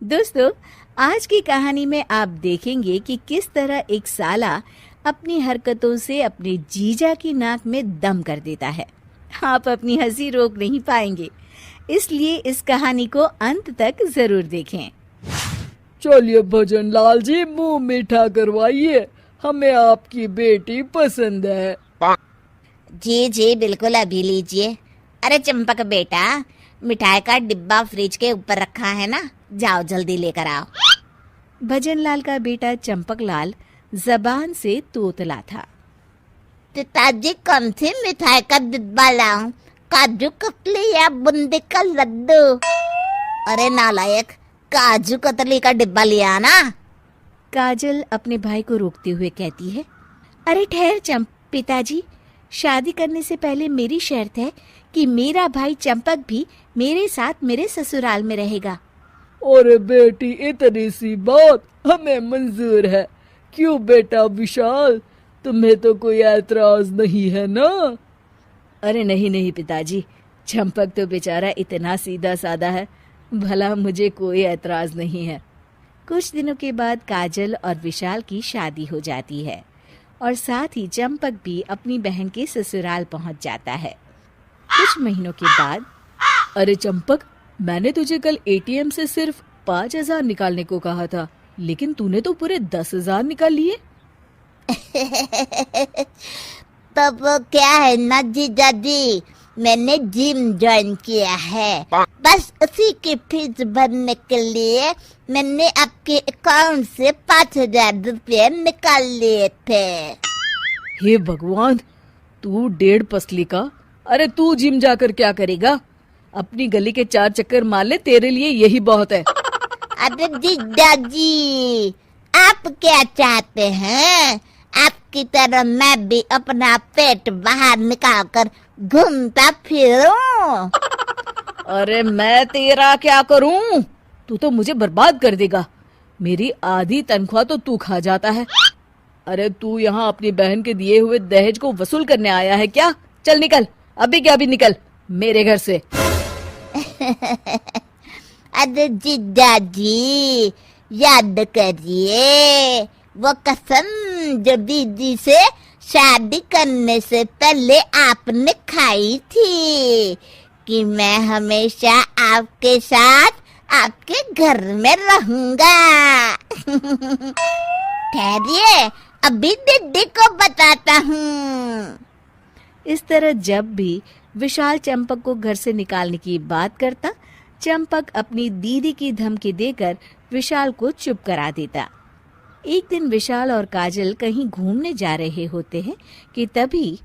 दोस्तों, आज की कहानी में आप देखेंगे कि किस तरह एक साला अपनी हरकतों से अपने जीजा की नाक में दम कर देता है। आप अपनी हंसी रोक नहीं पाएंगे, इसलिए इस कहानी को अंत तक जरूर देखें। चलिए भजन लाल जी, मुंह मीठा करवाइए, हमें आपकी बेटी पसंद है। जी जी बिल्कुल, अभी लीजिए। अरे चंपक बेटा, मिठाई का डिब्बा फ्रिज के ऊपर रखा है ना, जाओ जल्दी लेकर आओ। भजनलाल का बेटा चंपकलाल जबान से तोतला था। पिताजी, कौन सी मिठाई का डिब्बा लाऊं? काजू कतली या बूंदी का लड्डू? अरे नालायक, काजू कतली का डिब्बा लिया ना। काजल अपने भाई को रोकते हुए कहती है, अरे ठहर पिताजी, शादी करने से पहले मेरी शर्त है कि मेरा भाई चंपक भी मेरे साथ मेरे ससुराल में रहेगा। और बेटी, इतनी सी बात हमें मंजूर है। क्यों बेटा विशाल, तुम्हें तो कोई ऐतराज नहीं है ना? अरे नहीं नहीं पिताजी, चंपक तो बेचारा इतना सीधा साधा है, भला मुझे कोई ऐतराज नहीं है। कुछ दिनों के बाद काजल और विशाल की शादी हो जाती है और साथ ही चंपक भी अपनी बहन के ससुराल पहुंच जाता है। कुछ महीनों के बाद, अरे चंपक, मैंने तुझे कल एटीएम से सिर्फ 5,000 निकालने को कहा था, लेकिन तूने तो पूरे 10,000 निकाल लिए। तब क्या है ना जीजा जी, मैंने जिम ज्वाइन किया है, बस उसी की फीस भरने के लिए मैंने आपके अकाउंट से 5,000 रुपये निकाल लिए थे। हे भगवान, तू 1.5 पसली का। अरे तू जिम जाकर क्या करेगा? अपनी गली के 4 चक्कर मार ले, तेरे लिए यही बहुत है। अरे जीजा जी, आप क्या चाहते हैं? आपकी तरह मैं भी अपना पेट बाहर निकाल कर घूमता फिरूं? अरे मैं तेरा क्या करूं? तू तो मुझे बर्बाद कर देगा। मेरी आधी तनख्वाह तो तू खा जाता है। अरे तू यहाँ अपनी बहन के दिए हुए दहेज को वसूल करने आया है क्या? चल निकल, अभी क्या अभी निकल मेरे घर से। अरे जीजा जी, याद करिए वो कसम जो दीदी से शादी करने से पहले आपने खाई थी कि मैं हमेशा आपके साथ आपके घर में रहूंगा। ठहरिए, अभी दीदी को बताता हूँ। इस तरह जब भी विशाल चंपक को घर से निकालने की बात करता, चंपक अपनी दीदी की धमकी देकर विशाल को चुप करा देता। एक दिन विशाल और काजल कहीं घूमने जा रहे होते हैं कि तभी,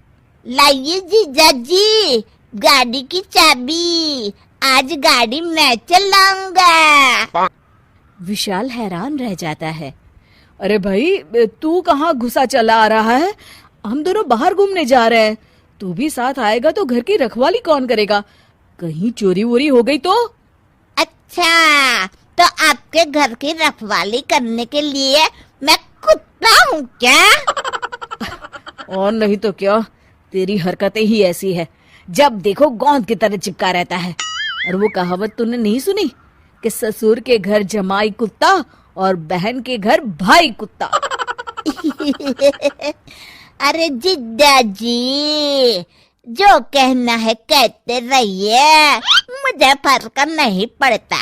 लाइए जीजा जी गाड़ी की चाबी, आज गाड़ी मैं चलाऊंगा। विशाल हैरान रह जाता है। अरे भाई, तू कहाँ घुसा चला आ रहा है? हम दोनों बाहर घूमने जा रहे हैं, तू भी साथ आएगा तो घर की रखवाली कौन करेगा? कहीं चोरी वोरी हो गई तो? अच्छा, तो आपके घर की रखवाली करने के लिए मैं कुत्ता हूँ क्या? और नहीं तो क्या, तेरी हरकतें ही ऐसी है, जब देखो गोंद की तरह चिपका रहता है। और वो कहावत तूने नहीं सुनी कि ससुर के घर जमाई कुत्ता और बहन के घर भाई कुत्ता? अरे जीजा जी, जो कहना है कहते रहिए, मुझे फर्क नहीं पड़ता।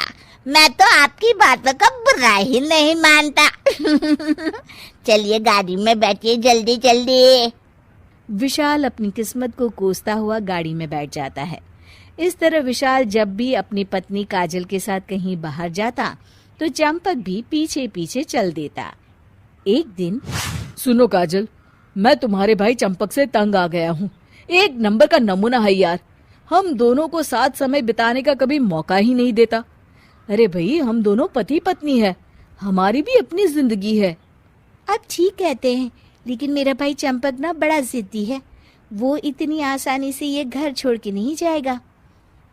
मैं तो आपकी बातों का बुरा ही नहीं मानता। चलिए गाड़ी में बैठिए जल्दी जल्दी। विशाल अपनी किस्मत को कोसता हुआ गाड़ी में बैठ जाता है। इस तरह विशाल जब भी अपनी पत्नी काजल के साथ कहीं बाहर जाता तो चंपक भी पीछे पीछे चल देता। एक दिन, सुनो काजल, मैं तुम्हारे भाई चंपक से तंग आ गया हूँ। एक नंबर का नमूना है यार, हम दोनों को साथ समय बिताने का कभी मौका ही नहीं देता। अरे भाई, हम दोनों पति पत्नी है, हमारी भी अपनी जिंदगी है। आप ठीक कहते हैं, लेकिन मेरा भाई चंपक ना बड़ा जिद्दी है, वो इतनी आसानी से ये घर छोड़ के नहीं जाएगा।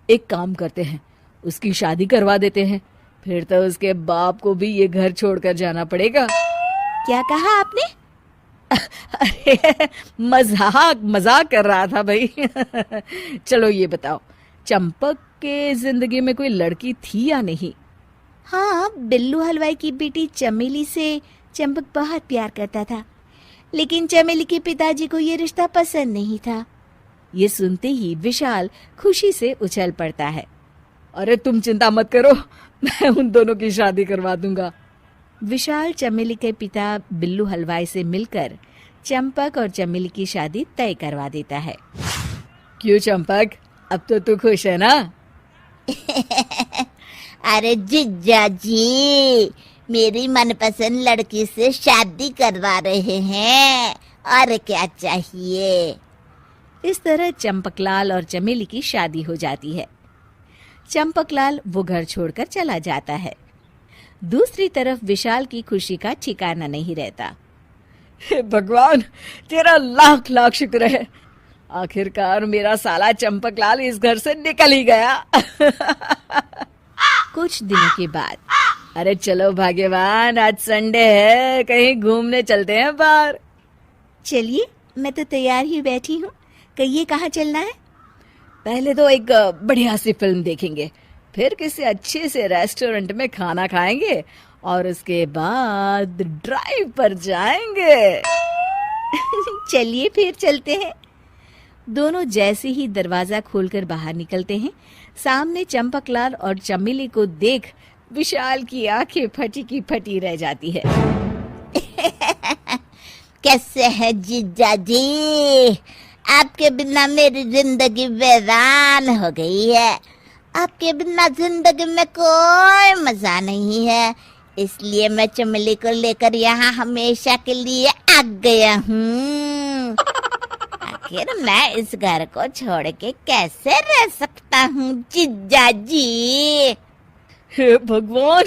एक काम करते हैं, उसकी शादी करवा देते हैं, फिर तो उसके बाप को भी ये घर छोड़कर जाना पड़ेगा। क्या कहा आपने? अरे मजाक कर रहा था भाई। चलो ये बताओ, चंपक के जिंदगी में कोई लड़की थी या नहीं? हाँ, बिल्लू हलवाई की बेटी चमेली से चंपक बहुत प्यार करता था, लेकिन चमेली के पिताजी को ये रिश्ता पसंद नहीं था। ये सुनते ही विशाल खुशी से उछल पड़ता है। अरे तुम चिंता मत करो, मैं उन दोनों की शादी करवा दूंगा। विशाल चमेली के पिता बिल्लू हलवाई से मिलकर चंपक और चमेली की शादी तय करवा देता है। क्यों चंपक, अब तो तू खुश है ना? अरे जीजा जी, मेरी मनपसंद लड़की से शादी करवा रहे हैं, और क्या चाहिए। इस तरह चंपकलाल और चमेली की शादी हो जाती है। चंपकलाल वो घर छोड़कर चला जाता है। दूसरी तरफ विशाल की खुशी का ठिकाना नहीं रहता। हे भगवान, तेरा लाख लाख शुक्र है, आखिरकार मेरा साला चंपकलाल इस घर से निकल ही गया। कुछ दिनों के बाद, अरे चलो भाग्यवान, आज संडे है, कहीं घूमने चलते हैं बाहर। चलिए, मैं तो तैयार ही बैठी हूँ। कहिए कहाँ चलना है? पहले तो एक बढ़िया सी फिल्म देखेंगे, फिर किसी अच्छे से रेस्टोरेंट में खाना खाएंगे और उसके बाद ड्राइव पर जाएंगे। चलिए फिर चलते हैं। दोनों जैसे ही दरवाजा खोलकर बाहर निकलते हैं, सामने चंपकलाल और चमेली को देख विशाल की आंखें फटी की फटी रह जाती है। कैसे है जीजा जी? आपके बिना मेरी जिंदगी वीरान हो गई है। आपके बिना जिंदगी में कोई मजा नहीं है, इसलिए मैं चमेली को लेकर यहाँ हमेशा के लिए आ गया हूँ। आखिर मैं इस घर को छोड़ के कैसे रह सकता हूँ जीजा जी? हे भगवान,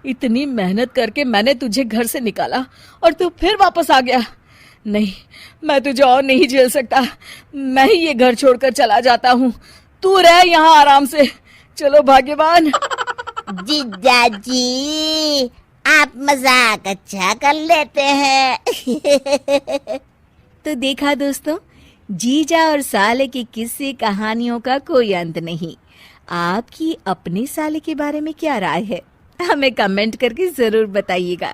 इतनी मेहनत करके मैंने तुझे घर से निकाला और तू फिर वापस आ गया। नहीं, मैं तुझे और नहीं झेल सकता, मैं ही ये घर छोड़कर चला जाता हूँ। तू रह यहाँ आराम से। चलो भाग्यवान। जीजा जी, आप मजाक अच्छा कर लेते हैं। तो देखा दोस्तों, जीजा और साले की किस्से कहानियों का कोई अंत नहीं। आपकी अपने साले के बारे में क्या राय है? हमें कमेंट करके जरूर बताइएगा।